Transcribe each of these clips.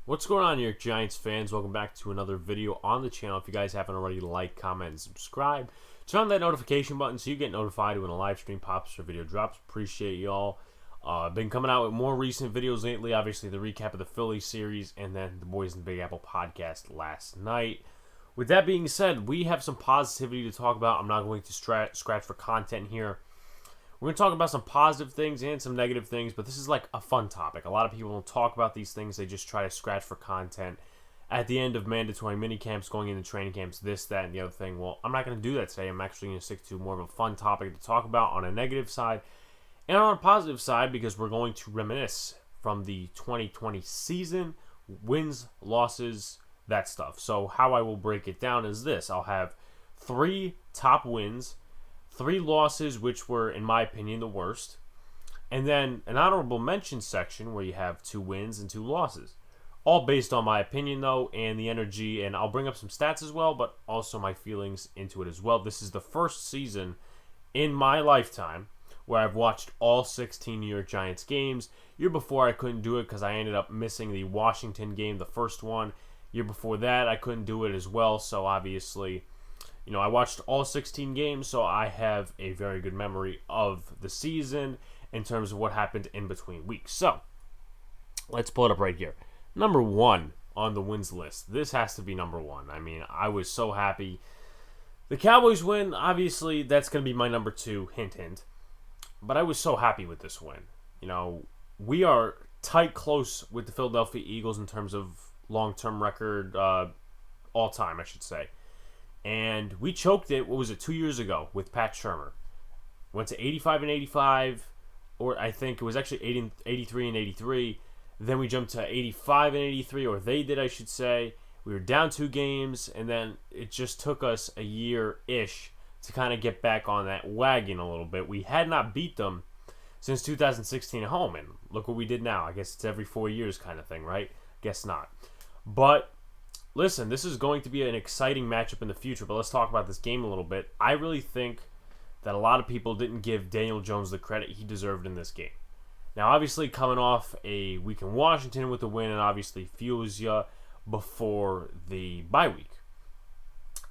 What's going on, New York Giants fans? Welcome back to another video on the channel. If you guys haven't already, like, comment, and subscribe. Turn on that notification button so you get notified when a live stream pops or video drops. Appreciate y'all. I've been coming out with more recent videos lately. Obviously, the recap of the Philly series and then the Boys in the Big Apple podcast last night. With that being said, we have some positivity to talk about. I'm not going to scratch for content here. We're going to talk about some positive things and some negative things, but this is like a fun topic. A lot of people don't talk about these things. They just try to scratch for content at the end of mandatory mini camps, going into training camps, this, that, and the other thing. Well, I'm not going to do that today. I'm actually going to stick to more of a fun topic to talk about on a negative side and on a positive side, because we're going to reminisce from the 2020 season, wins, losses, that stuff. So how I will break it down is this. I'll have 3 top wins, 3 losses, which were, in my opinion, the worst. And then an honorable mention section where you have 2 wins and 2 losses. All based on my opinion, though, and the energy. And I'll bring up some stats as well, but also my feelings into it as well. This is the first season in my lifetime where I've watched all 16 New York Giants games. Year before, I couldn't do it because I ended up missing the Washington game, the first one. Year before that, I couldn't do it as well. So, obviously, I watched all 16 games, so I have a very good memory of the season in terms of what happened in between weeks. So, let's pull it up right here. Number 1 on the wins list. This has to be number 1. I mean, I was so happy. The Cowboys win, obviously, that's going to be my number 2, hint, hint. But I was so happy with this win. We are tight close with the Philadelphia Eagles in terms of long-term record, all time, I should say. And we choked it, 2 years ago with Pat Shurmur. Went to 85-85, or I think it was actually 83-83. Then we jumped to 85-83, or they did, I should say. We were down 2 games, and then it just took us a year-ish to kind of get back on that wagon a little bit. We had not beat them since 2016 at home, and look what we did now. I guess it's every 4 years kind of thing, right? Guess not. But listen, this is going to be an exciting matchup in the future, but let's talk about this game a little bit. I really think that a lot of people didn't give Daniel Jones the credit he deserved in this game. Now, obviously, coming off a week in Washington with the win, and obviously fuels you before the bye week.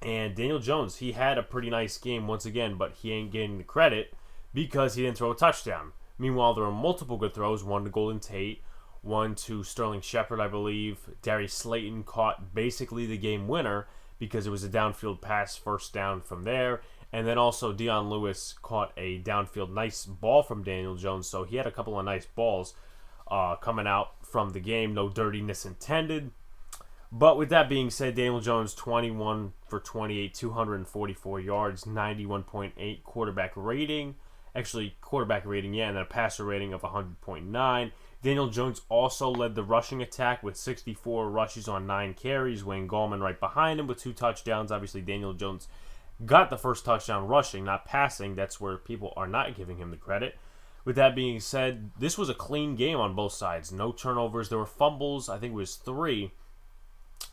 And Daniel Jones, he had a pretty nice game once again, but he ain't getting the credit because he didn't throw a touchdown. Meanwhile, there were multiple good throws, one to Golden Tate, one to Sterling Shepard, I believe. Darius Slayton caught basically the game winner because it was a downfield pass, first down from there. And then also Dion Lewis caught a downfield nice ball from Daniel Jones. So he had a couple of nice balls coming out from the game. No dirtiness intended. But with that being said, Daniel Jones, 21 for 28, 244 yards, 91.8 quarterback rating. Actually, quarterback rating, yeah, and then a passer rating of 100.9. Daniel Jones also led the rushing attack with 64 rushes on 9 carries. Wayne Gallman right behind him with 2 touchdowns. Obviously, Daniel Jones got the first touchdown rushing, not passing. That's where people are not giving him the credit. With that being said, this was a clean game on both sides. No turnovers. There were fumbles. I think it was 3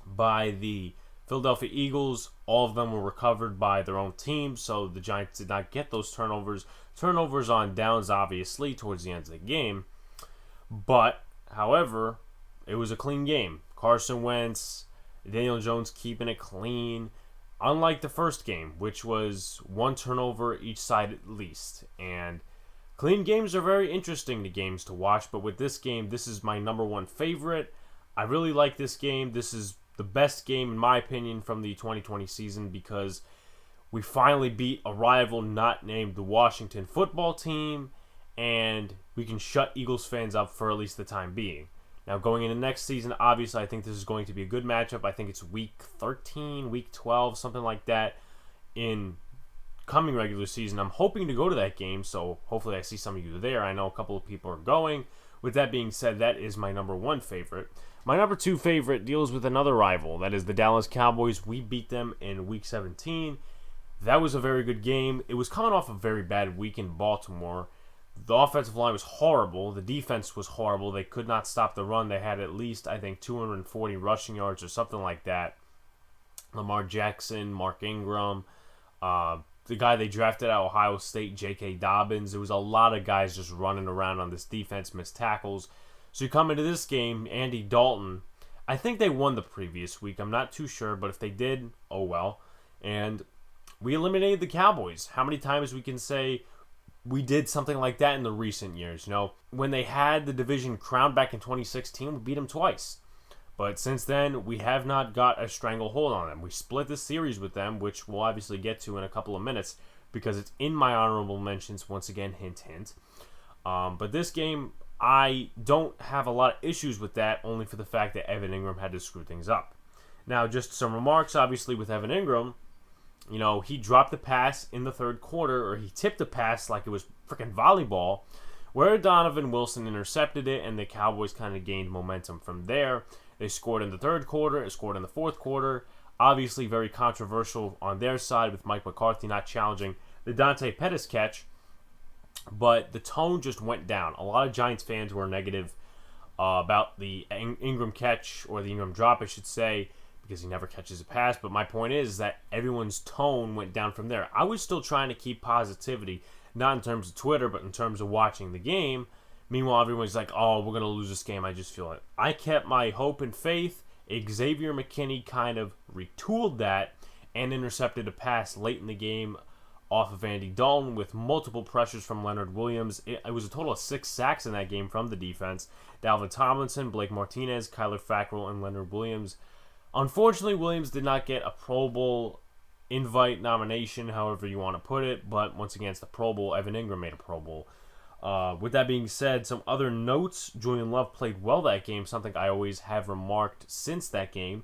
by the Philadelphia Eagles. All of them were recovered by their own team, so the Giants did not get those turnovers. Turnovers on downs, obviously, towards the end of the game. But, however, it was a clean game. Carson Wentz, Daniel Jones keeping it clean. Unlike the first game, which was 1 turnover each side at least. And clean games are very interesting to games to watch, but with this game, this is my number 1 favorite. I really like this game. This is the best game, in my opinion, from the 2020 season because we finally beat a rival not named the Washington football team, and we can shut Eagles fans up for at least the time being. Now, going into next season, obviously, I think this is going to be a good matchup. I think it's week 13, week 12, something like that in coming regular season. I'm hoping to go to that game, so hopefully I see some of you there. I know a couple of people are going. With that being said, that is my number 1 favorite. My number 2 favorite deals with another rival. That is the Dallas Cowboys. We beat them in week 17. That was a very good game. It was coming off a very bad week in Baltimore. The offensive line was horrible. The defense was horrible. They could not stop the run. They had at least, I think, 240 rushing yards or something like that. Lamar Jackson, Mark Ingram, the guy they drafted at Ohio State, J.K. Dobbins. There was a lot of guys just running around on this defense, missed tackles. So you come into this game, Andy Dalton, I think they won the previous week. I'm not too sure, but if they did, oh well. And we eliminated the Cowboys. How many times we can say we did something like that in the recent years? You know, when they had the division crowned back in 2016, we beat them twice. But since then, we have not got a stranglehold on them. We split the series with them, which we'll obviously get to in a couple of minutes because it's in my honorable mentions. Once again, hint, hint. But this game, I don't have a lot of issues with that, only for the fact that Evan Ingram had to screw things up. Now, just some remarks, obviously, with Evan Ingram. You know, he dropped the pass in the third quarter, or he tipped the pass like it was freaking volleyball, where Donovan Wilson intercepted it, and the Cowboys kind of gained momentum from there. They scored in the third quarter, it scored in the fourth quarter. Obviously, very controversial on their side with Mike McCarthy not challenging the Dante Pettis catch. But the tone just went down. A lot of Giants fans were negative about the Ingram catch, or the Ingram drop, I should say, because he never catches a pass. But my point is that everyone's tone went down from there. I was still trying to keep positivity, not in terms of Twitter, but in terms of watching the game. Meanwhile, everyone's like, oh, we're going to lose this game. I just feel it. I kept my hope and faith. Xavier McKinney kind of retooled that and intercepted a pass late in the game off of Andy Dalton with multiple pressures from Leonard Williams. It was a total of 6 sacks in that game from the defense. Dalvin Tomlinson, Blake Martinez, Kyler Fackrell, and Leonard Williams. Unfortunately, Williams did not get a Pro Bowl invite nomination, however you want to put it. But once again, it's the Pro Bowl. Evan Ingram made a Pro Bowl. With that being said, some other notes. Julian Love played well that game, something I always have remarked since that game.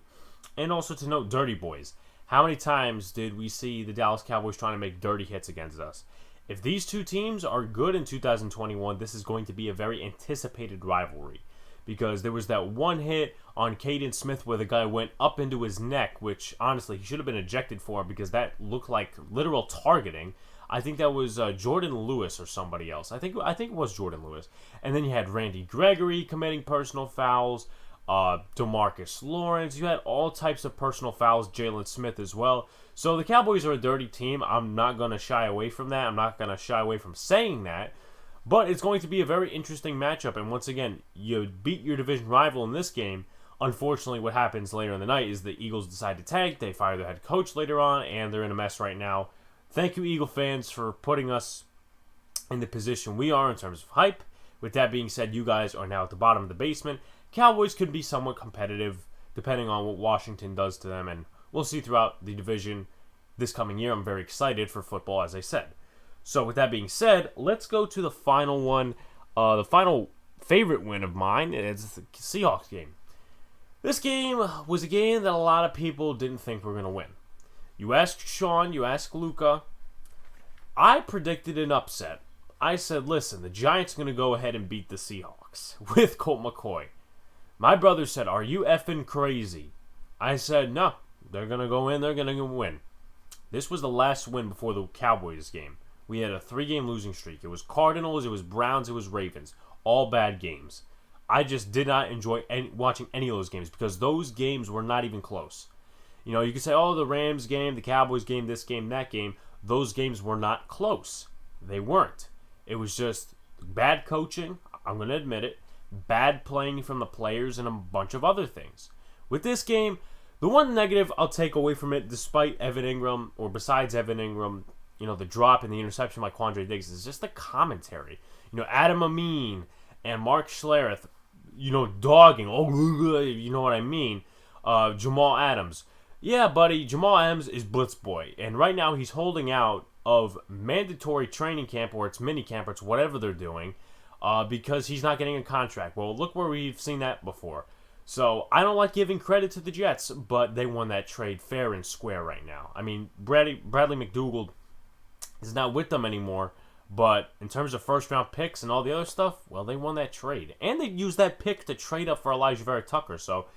And also to note, Dirty Boys. How many times did we see the Dallas Cowboys trying to make dirty hits against us? If these two teams are good in 2021, this is going to be a very anticipated rivalry. Because there was that one hit on Caden Smith where the guy went up into his neck, which honestly he should have been ejected for because that looked like literal targeting. I think that was Jordan Lewis or somebody else. I think it was Jordan Lewis. And then you had Randy Gregory committing personal fouls, DeMarcus Lawrence. You had all types of personal fouls, Jalen Smith as well. So the Cowboys are a dirty team. I'm not going to shy away from that. I'm not going to shy away from saying that. But it's going to be a very interesting matchup. And once again, you beat your division rival in this game. Unfortunately, what happens later in the night is the Eagles decide to tank. They fire their head coach later on, and they're in a mess right now. Thank you, Eagle fans, for putting us in the position we are in terms of hype. With that being said, you guys are now at the bottom of the basement. Cowboys could be somewhat competitive depending on what Washington does to them, and we'll see throughout the division this coming year. I'm very excited for football, as I said. So with that being said, let's go to the final one. The final favorite win of mine is the Seahawks game. This game was a game that a lot of people didn't think were going to win. You ask Sean, you ask Luca. I predicted an upset. I said, listen, the Giants are going to go ahead and beat the Seahawks with Colt McCoy. My brother said, are you effing crazy? I said, no, they're going to go in, they're going to win. This was the last win before the Cowboys game. We had a 3-game losing streak. It was Cardinals, it was Browns, it was Ravens. All bad games. I just did not enjoy watching any of those games because those games were not even close. You know, you could say, oh, the Rams game, the Cowboys game, this game, that game. Those games were not close. They weren't. It was just bad coaching, I'm going to admit it, bad playing from the players, and a bunch of other things. With this game, the one negative I'll take away from it, despite Evan Ingram, or besides Evan Ingram, you know, the drop and the interception by Quandre Diggs, is just the commentary. You know, Adam Amin and Mark Schlereth, you know, dogging, you know what I mean, Jamal Adams. Yeah, buddy, Jamal Adams is Blitz Boy, and right now he's holding out of mandatory training camp, or it's mini camp, or it's whatever they're doing, because he's not getting a contract. Well, look where we've seen that before. So, I don't like giving credit to the Jets, but they won that trade fair and square right now. I mean, Bradley McDougald is not with them anymore, but in terms of first-round picks and all the other stuff, well, they won that trade. And they used that pick to trade up for Elijah Vera Tucker, so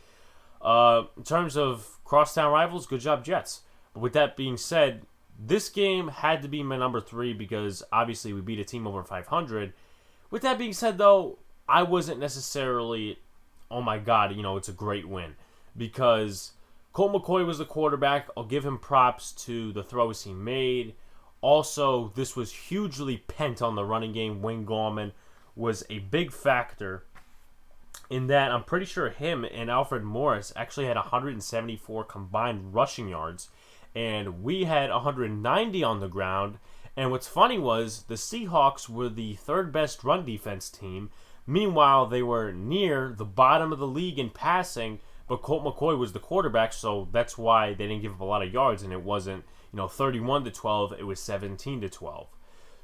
in terms of crosstown rivals, good job, Jets. But with that being said, this game had to be my number 3 because obviously we beat a team over 500. With that being said, though, I wasn't necessarily, oh my God, you know, it's a great win. Because Colt McCoy was the quarterback. I'll give him props to the throws he made. Also, this was hugely pent on the running game. Wayne Gallman was a big factor in that I'm pretty sure him and Alfred Morris actually had 174 combined rushing yards, and we had 190 on the ground. And what's funny was the Seahawks were the third best run defense team. Meanwhile, they were near the bottom of the league in passing, but Colt McCoy was the quarterback, so that's why they didn't give up a lot of yards, and it wasn't 31-12, it was 17-12.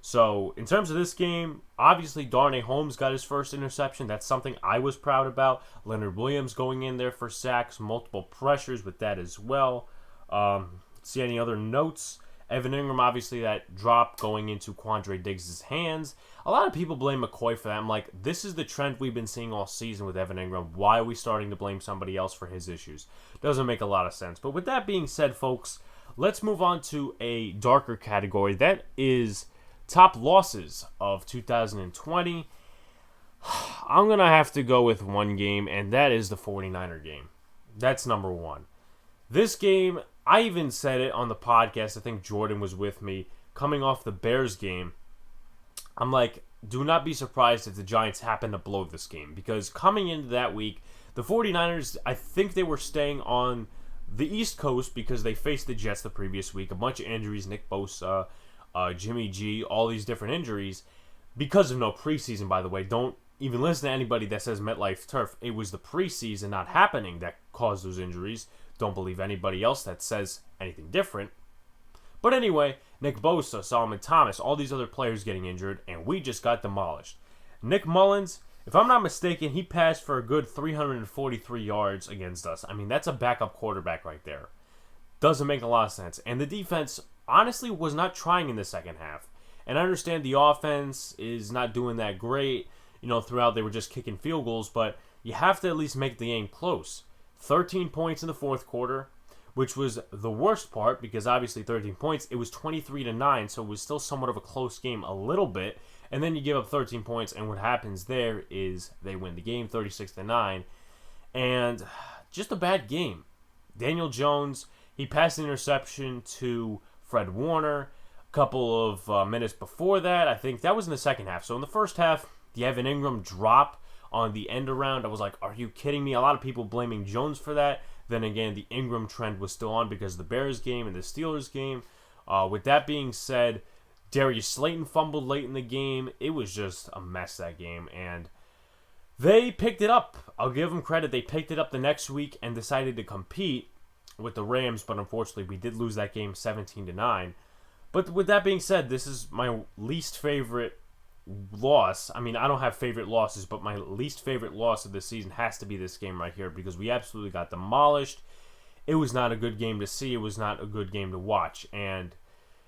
So, in terms of this game, obviously Darnay Holmes got his first interception. That's something I was proud about. Leonard Williams going in there for sacks, multiple pressures with that as well. See any other notes? Evan Ingram, obviously, that drop going into Quandre Diggs' hands. A lot of people blame McCoy for that. I'm like, this is the trend we've been seeing all season with Evan Ingram. Why are we starting to blame somebody else for his issues? Doesn't make a lot of sense. But with that being said, folks, let's move on to a darker category. That is top losses of 2020. I'm going to have to go with one game, and that is the 49er game. That's number one. This game, I even said it on the podcast. I think Jordan was with me. Coming off the Bears game, I'm like, do not be surprised if the Giants happen to blow this game. Because coming into that week, the 49ers, I think they were staying on the East Coast because they faced the Jets the previous week. A bunch of injuries, Nick Bosa, Jimmy G, all these different injuries. Because of no preseason, by the way. Don't even listen to anybody that says MetLife Turf. It was the preseason not happening that caused those injuries. Don't believe anybody else that says anything different. But anyway, Nick Bosa, Solomon Thomas, all these other players getting injured, and we just got demolished. Nick Mullins, if I'm not mistaken, he passed for a good 343 yards against us. I mean, that's a backup quarterback right there. Doesn't make a lot of sense. And the defense, honestly, was not trying in the second half. And I understand the offense is not doing that great. Throughout they were just kicking field goals, but you have to at least make the game close. 13 points in the fourth quarter, which was the worst part because obviously 13 points. It was 23-9, so it was still somewhat of a close game a little bit. And then you give up 13 points, and what happens there is they win the game 36-9. And just a bad game. Daniel Jones, he passed an interception to Fred Warner a couple of minutes before that. I think that was in the second half. So in the first half, the Evan Ingram drop on the end around, I was like, are you kidding me? A lot of people blaming Jones for that. Then again, the Ingram trend was still on because of the Bears game and the Steelers game. With that being said, Darius Slayton fumbled late in the game. It was just a mess, that game. And they picked it up. I'll give them credit. They picked it up the next week and decided to compete with the Rams. But unfortunately, we did lose that game 17-9. But with that being said, this is my least favorite loss. I mean, I don't have favorite losses, but my least favorite loss of the season has to be this game right here because we absolutely got demolished. It was not a good game to see. It was not a good game to watch. And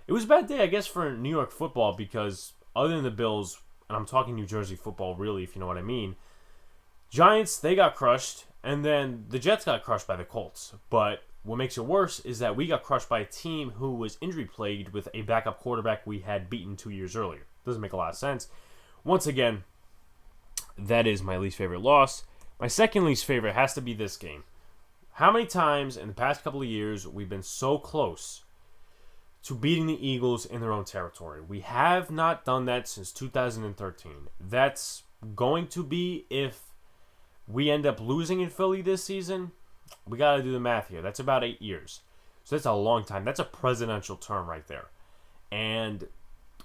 it was a bad day, I guess, for New York football because other than the Bills, and I'm talking New Jersey football really, if you know what I mean, Giants, they got crushed, and then the Jets got crushed by the Colts. But what makes it worse is that we got crushed by a team who was injury-plagued with a backup quarterback we had beaten 2 years earlier. Doesn't make a lot of sense. Once again, that is my least favorite loss. My second least favorite has to be this game. How many times in the past couple of years we've been so close to beating the Eagles in their own territory? We have not done that since 2013. That's going to be, if we end up losing in Philly this season, we got to do the math here. That's about 8 years. So that's a long time. That's a presidential term right there. And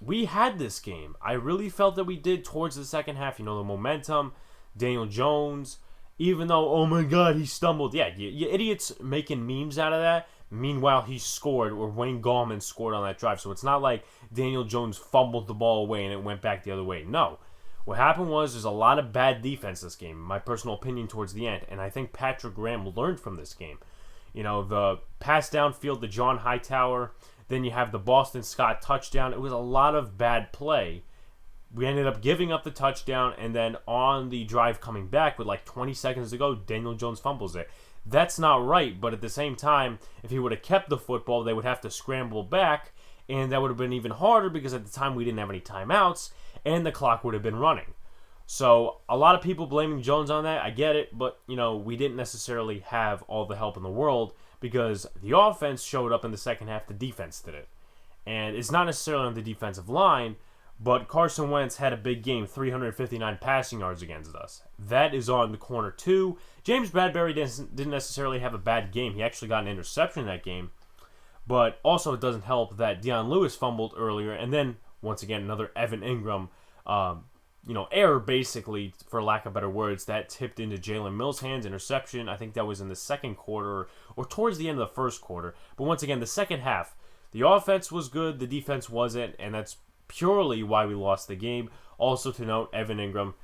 we had this game. I really felt that we did towards the second half. The momentum, Daniel Jones, even though, oh my God, he stumbled. Yeah, you idiots making memes out of that. Meanwhile, he scored, or Wayne Gallman scored on that drive. So it's not like Daniel Jones fumbled the ball away and it went back the other way. No. What happened was there's a lot of bad defense this game, my personal opinion towards the end. And I think Patrick Graham learned from this game. The pass downfield to John Hightower. Then you have the Boston Scott touchdown. It was a lot of bad play. We ended up giving up the touchdown, and then on the drive coming back with like 20 seconds to go, Daniel Jones fumbles it. That's not right, but at the same time, if he would have kept the football, they would have to scramble back, and that would have been even harder because at the time we didn't have any timeouts, and the clock would have been running. So a lot of people blaming Jones on that. I get it, but we didn't necessarily have all the help in the world because the offense showed up in the second half. The defense did it. And it's not necessarily on the defensive line, But Carson Wentz had a big game, 359 passing yards against us. That is on the corner too. James Bradbury didn't necessarily have a bad game. He actually got an interception in that game. But also it doesn't help that Dion Lewis fumbled earlier. And then, once again, another Evan Ingram error, basically, for lack of better words, that tipped into Jalen Mills' hands, interception. I think that was in the second quarter or towards the end of the first quarter. But once again, the second half, the offense was good, the defense wasn't, and that's purely why we lost the game. Also to note, Evan Ingram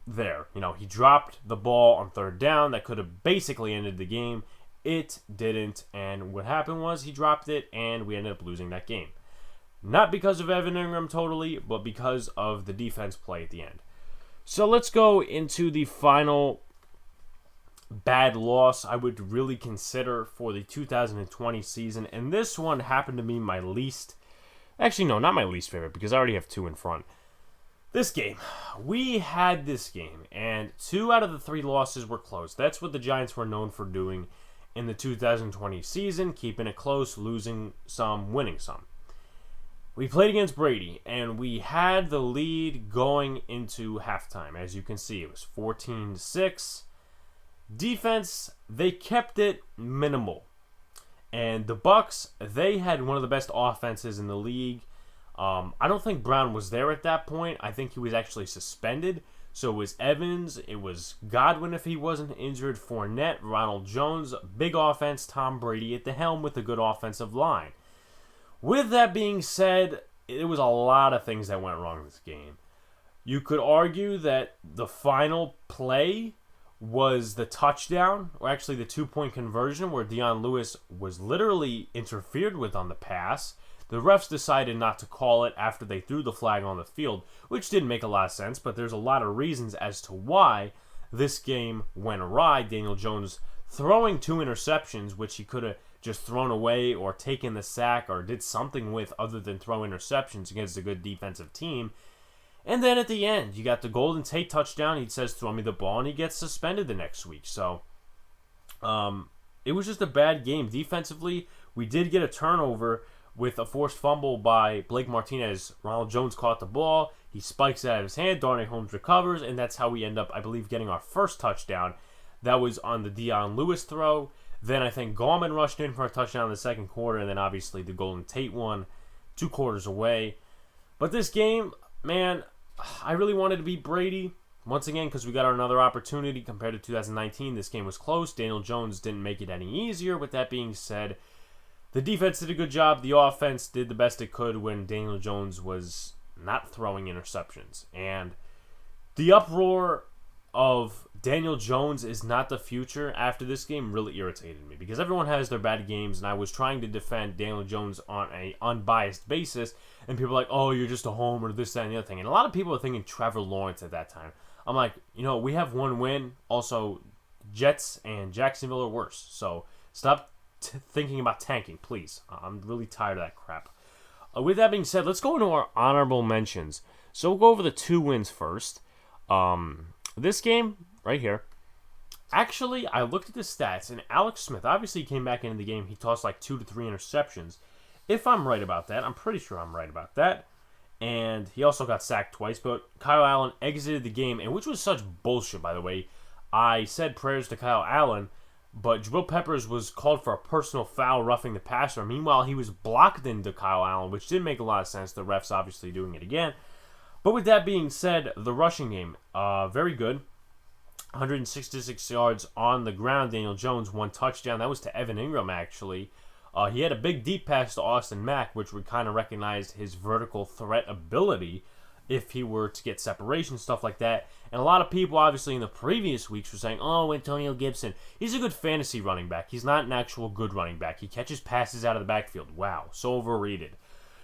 there. He dropped the ball on third down. That could have basically ended the game. It didn't, and what happened was he dropped it, and we ended up losing that game. Not because of Evan Ingram totally, but because of the defense play at the end. So let's go into the final bad loss I would really consider for the 2020 season. And this one happened to be my least... Actually, no, not my least favorite, because I already have two in front. This game. We had this game, and 2 out of the 3 losses were close. That's what the Giants were known for doing in the 2020 season, keeping it close, losing some, winning some. We played against Brady, and we had the lead going into halftime. As you can see, it was 14-6. Defense, they kept it minimal. And the Bucs, they had one of the best offenses in the league. I don't think Brown was there at that point. I think he was actually suspended. So it was Evans, it was Godwin if he wasn't injured, Fournette, Ronald Jones, big offense, Tom Brady at the helm with a good offensive line. With that being said, it was a lot of things that went wrong in this game. You could argue that the final play was the touchdown, or actually the 2-point conversion where Dion Lewis was literally interfered with on the pass. The refs decided not to call it after they threw the flag on the field, which didn't make a lot of sense, but there's a lot of reasons as to why this game went awry. Daniel Jones throwing 2 interceptions, which he could have just thrown away or taken the sack or did something with other than throw interceptions against a good defensive team. And then at the end, you got the Golden Tate touchdown. He says, throw me the ball, and he gets suspended the next week. So it was just a bad game. Defensively, we did get a turnover with a forced fumble by Blake Martinez. Ronald Jones caught the ball. He spikes it out of his hand. Darnay Holmes recovers, and that's how we end up, I believe, getting our first touchdown. That was on the Dion Lewis throw. Then I think Gallman rushed in for a touchdown in the second quarter, and then obviously the Golden Tate one 2 quarters away. But this game, man, I really wanted to beat Brady. Once again, because we got another opportunity compared to 2019. This game was close. Daniel Jones didn't make it any easier. With that being said, the defense did a good job. The offense did the best it could when Daniel Jones was not throwing interceptions. And the uproar of Daniel Jones is not the future after this game really irritated me, because everyone has their bad games, and I was trying to defend Daniel Jones on an unbiased basis, and people are like, oh, you're just a homer, this, that, and the other thing. And a lot of people are thinking Trevor Lawrence at that time. I'm like, we have 1 win. Also, Jets and Jacksonville are worse. So stop thinking about tanking, please. I'm really tired of that crap. With that being said, let's go into our honorable mentions. So we'll go over the 2 wins first. This game right here, actually, I looked at the stats, and Alex Smith obviously came back into the game. He tossed like 2 to 3 interceptions. If I'm right about that, I'm pretty sure I'm right about that. And he also got sacked twice, but Kyle Allen exited the game, and which was such bullshit, by the way. I said prayers to Kyle Allen, but Jabril Peppers was called for a personal foul roughing the passer. Meanwhile, he was blocked into Kyle Allen, which didn't make a lot of sense. The refs obviously doing it again. But with that being said, the rushing game, very good. 166 yards on the ground. Daniel Jones, 1 touchdown. That was to Evan Ingram, actually. He had a big deep pass to Austin Mack, which would kind of recognize his vertical threat ability if he were to get separation, stuff like that. And a lot of people, obviously, in the previous weeks were saying, oh, Antonio Gibson, he's a good fantasy running back. He's not an actual good running back. He catches passes out of the backfield. Wow, so overrated.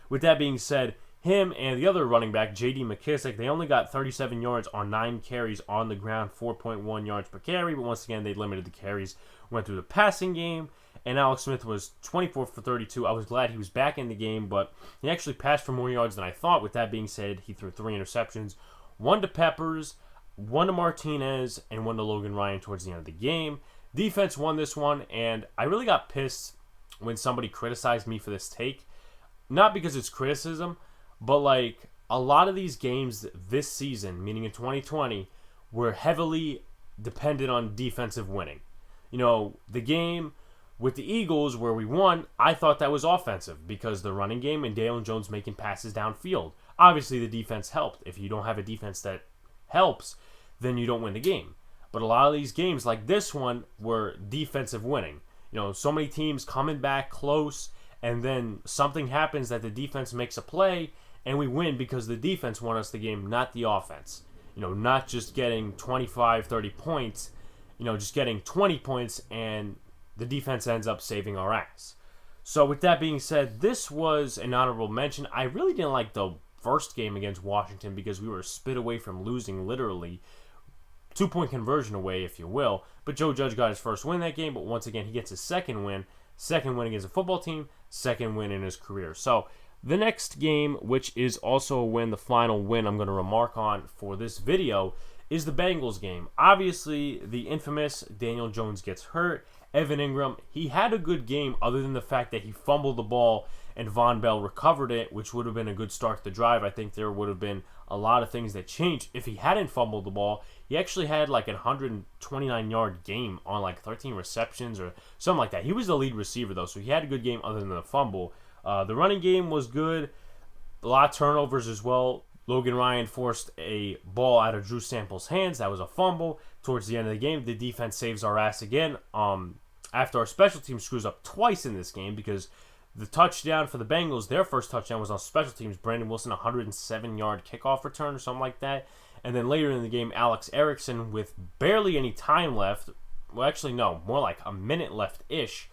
With that being said, him and the other running back, J.D. McKissick, they only got 37 yards on 9 carries on the ground, 4.1 yards per carry. But once again, they limited the carries, went through the passing game. And Alex Smith was 24 for 32. I was glad he was back in the game, but he actually passed for more yards than I thought. With that being said, he threw 3 interceptions, 1 to Peppers, 1 to Martinez, and 1 to Logan Ryan towards the end of the game. Defense won this one, and I really got pissed when somebody criticized me for this take. Not because it's criticism, But like a lot of these games this season, meaning in 2020, were heavily dependent on defensive winning. You know, the game with the Eagles where we won, I thought that was offensive because the running game and Daniel Jones making passes downfield. Obviously, the defense helped. If you don't have a defense that helps, then you don't win the game. But a lot of these games, like this one, were defensive winning. You know, so many teams coming back close, and then something happens that the defense makes a play, and we win because the defense won us the game, not the offense. You know, not just getting 25, 30 points, you know, just getting 20 points, and the defense ends up saving our ass. So with that being said, this was an honorable mention. I really didn't like the first game against Washington because we were a spit away from losing, literally. 2-point conversion away, if you will. But Joe Judge got his first win that game, but once again, he gets his second win. Second win against a football team, second win in his career. So the next game, which is also a win, the final win I'm going to remark on for this video, is the Bengals game. Obviously, the infamous Daniel Jones gets hurt. Evan Ingram, he had a good game other than the fact that he fumbled the ball and Von Bell recovered it, which would have been a good start to the drive. I think there would have been a lot of things that changed if he hadn't fumbled the ball. He actually had like a 129-yard game on like 13 receptions or something like that. He was the lead receiver, though, so he had a good game other than the fumble. The running game was good. A lot of turnovers as well. Logan Ryan forced a ball out of Drew Sample's hands. That was a fumble. Towards the end of the game, the defense saves our ass again. After our special team screws up twice in this game because the touchdown for the Bengals, their first touchdown was on special teams. Brandon Wilson, 107-yard kickoff return or something like that. And then later in the game, Alex Erickson, with barely any time left, well, actually, no, more like a minute left-ish,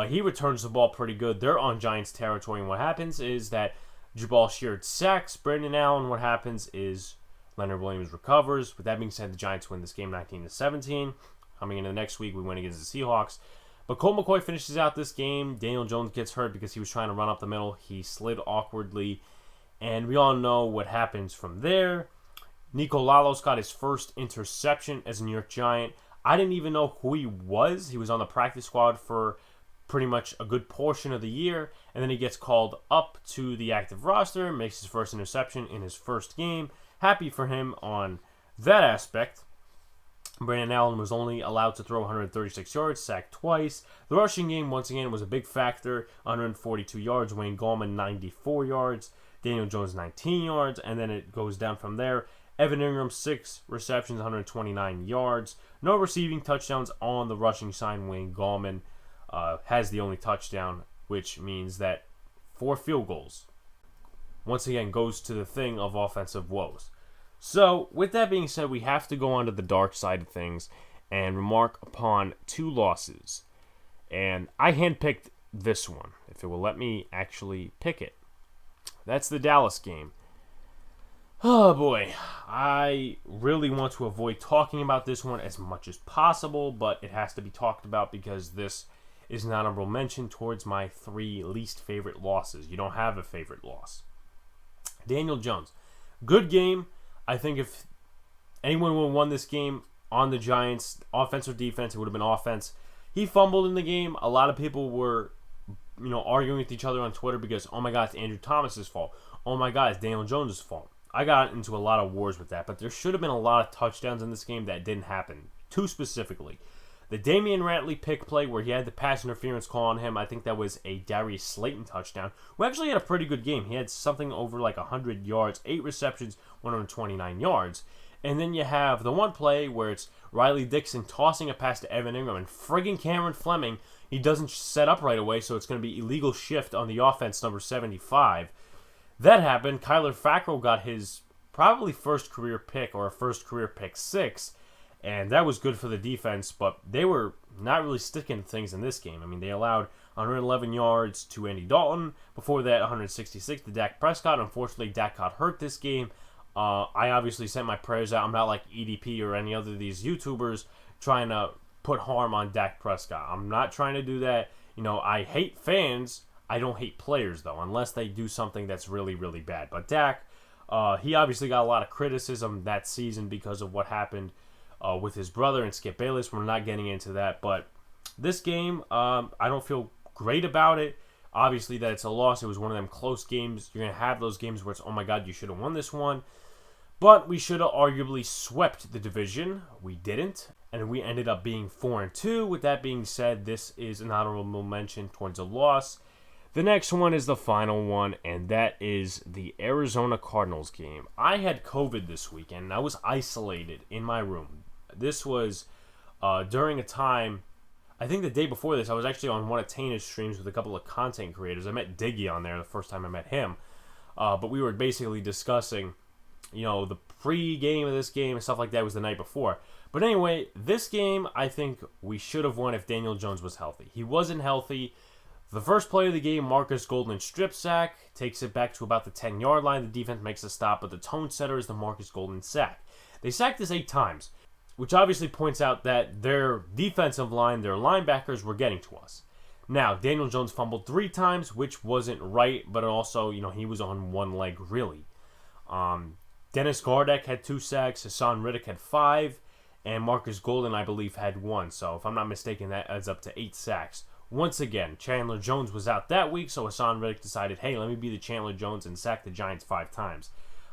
he returns the ball pretty good. They're on Giants territory, and what happens is that Jabal Sheard sacks Brandon Allen. What happens is Leonard Williams recovers. With that being said, the Giants win this game 19-17. Coming into the next week, we win against the Seahawks. But Colt McCoy finishes out this game. Daniel Jones gets hurt because he was trying to run up the middle. He slid awkwardly, and we all know what happens from there. Nico Lalos got his first interception as a New York Giant. I didn't even know who he was. He was on the practice squad for pretty much a good portion of the year, and then he gets called up to the active roster, makes his first interception in his first game. Happy for him on that aspect. Brandon Allen was only allowed to throw 136 yards, sacked twice. The rushing game, once again, was a big factor. 142 yards. Wayne Gallman, 94 yards. Daniel Jones, 19 yards. And then it goes down from there. Evan Ingram, 6 receptions, 129 yards. No receiving touchdowns on the rushing side. Wayne Gallman has the only touchdown, which means that 4 field goals. Once again, goes to the thing of offensive woes. So, with that being said, we have to go on to the dark side of things and remark upon 2 losses. And I handpicked this one, if it will let me actually pick it. That's the Dallas game. Oh boy, I really want to avoid talking about this one as much as possible, but it has to be talked about because this is an honorable mention towards my 3 least favorite losses. You don't have a favorite loss. Daniel Jones, good game. I think if anyone would have won this game on the Giants, offense or defense, it would have been offense. He fumbled in the game. A lot of people were, arguing with each other on Twitter because, oh my God, it's Andrew Thomas's fault. Oh my God, it's Daniel Jones' fault. I got into a lot of wars with that, but there should have been a lot of touchdowns in this game that didn't happen. 2 specifically. The Damian Ratley pick play where he had the pass interference call on him, I think that was a Darius Slayton touchdown, who actually had a pretty good game. He had something over like 100 yards, 8 receptions, 129 yards. And then you have the one play where it's Riley Dixon tossing a pass to Evan Ingram, and friggin' Cameron Fleming, he doesn't set up right away, so it's going to be illegal shift on the offense, number 75. That happened. Kyler Fackrell got his probably first career pick or first career pick 6. And that was good for the defense, but they were not really sticking to things in this game. I mean, they allowed 111 yards to Andy Dalton. Before that, 166 to Dak Prescott. Unfortunately, Dak got hurt this game. I obviously sent my prayers out. I'm not like EDP or any other of these YouTubers trying to put harm on Dak Prescott. I'm not trying to do that. I hate fans. I don't hate players, though, unless they do something that's really, really bad. But Dak, he obviously got a lot of criticism that season because of what happened with his brother and Skip Bayless. We're not getting into that, but this game, I don't feel great about it. Obviously, that it's a loss. It was one of them close games. You're going to have those games where it's, oh my God, you should have won this one. But we should have arguably swept the division. We didn't. And we ended up being 4-2. With that being said, this is an honorable mention towards a loss. The next one is the final one, and that is the Arizona Cardinals game. I had COVID this weekend, and I was isolated in my room. This was during a time, I think the day before this, I was actually on one of Tana's streams with a couple of content creators. I met Diggy on there the first time I met him. But we were basically discussing, the pre-game of this game and stuff like that. It was the night before. But anyway, this game, I think we should have won if Daniel Jones was healthy. He wasn't healthy. The first play of the game, Marcus Golden strip sack, takes it back to about the 10-yard line. The defense makes a stop, but the tone setter is the Marcus Golden sack. They sacked us 8 times, which obviously points out that their defensive line, their linebackers, were getting to us. Now, Daniel Jones fumbled 3 times, which wasn't right, but also, he was on one leg, really. Dennis Gardeck had 2 sacks, Hassan Riddick had 5, and Marcus Golden, I believe, had 1. So, if I'm not mistaken, that adds up to 8 sacks. Once again, Chandler Jones was out that week, so Hassan Riddick decided, hey, let me be the Chandler Jones and sack the Giants 5 times.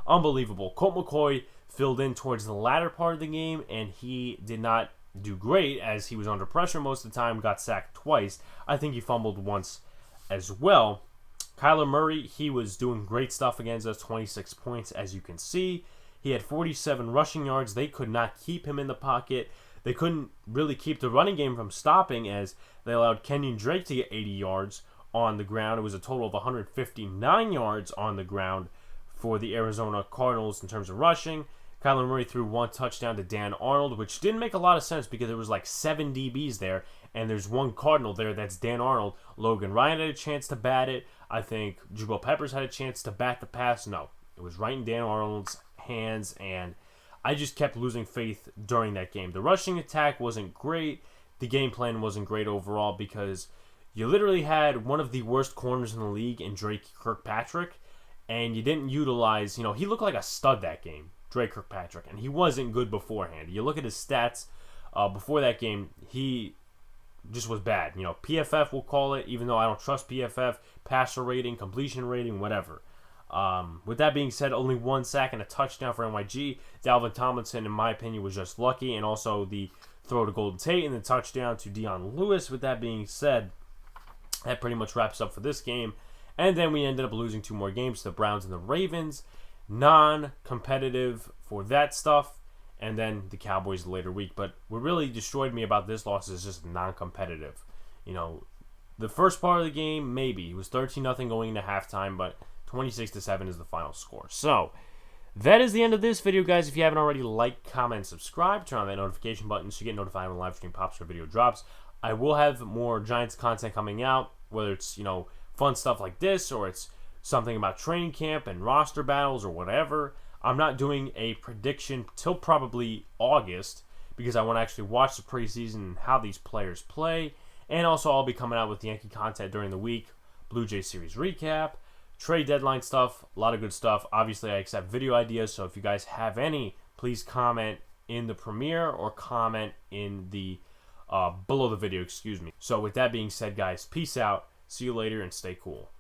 Unbelievable. Colt McCoy filled in towards the latter part of the game, and he did not do great as he was under pressure most of the time, got sacked twice. I think he fumbled once as well. Kyler Murray, he was doing great stuff against us, 26 points, as you can see. He had 47 rushing yards. They could not keep him in the pocket. They couldn't really keep the running game from stopping as they allowed Kenyon Drake to get 80 yards on the ground. It was a total of 159 yards on the ground for the Arizona Cardinals in terms of rushing. Kyler Murray threw 1 touchdown to Dan Arnold, which didn't make a lot of sense because there was like 7 DBs there, and there's 1 Cardinal there, that's Dan Arnold. Logan Ryan had a chance to bat it. I think Jabril Peppers had a chance to bat the pass. No, it was right in Dan Arnold's hands, and I just kept losing faith during that game. The rushing attack wasn't great. The game plan wasn't great overall because you literally had one of the worst corners in the league in Drake Kirkpatrick, and you didn't utilize, he looked like a stud that game, Drake Kirkpatrick, and he wasn't good beforehand. You look at his stats before that game, he just was bad. PFF will call it, even though I don't trust PFF, passer rating, completion rating, whatever. With that being said, only 1 sack and a touchdown for NYG. Dalvin Tomlinson, in my opinion, was just lucky, and also the throw to Golden Tate and the touchdown to Dion Lewis. With that being said, that pretty much wraps up for this game. And then we ended up losing 2 more games to the Browns and the Ravens. Non-competitive for that stuff. And then the Cowboys later week. But what really destroyed me about this loss is just non-competitive. The first part of the game, maybe. It was 13-0 going into halftime, but 26-7 is the final score. So, that is the end of this video, guys. If you haven't already, like, comment, subscribe. Turn on that notification button so you get notified when live stream pops or video drops. I will have more Giants content coming out, whether it's, fun stuff like this or it's something about training camp and roster battles or whatever. I'm not doing a prediction till probably August because I want to actually watch the preseason and how these players play. And also, I'll be coming out with Yankee content during the week, Blue Jay series recap, trade deadline stuff, a lot of good stuff. Obviously, I accept video ideas, so if you guys have any, please comment in the premiere or comment in the below the video, So with that being said, guys, peace out. See you later and stay cool.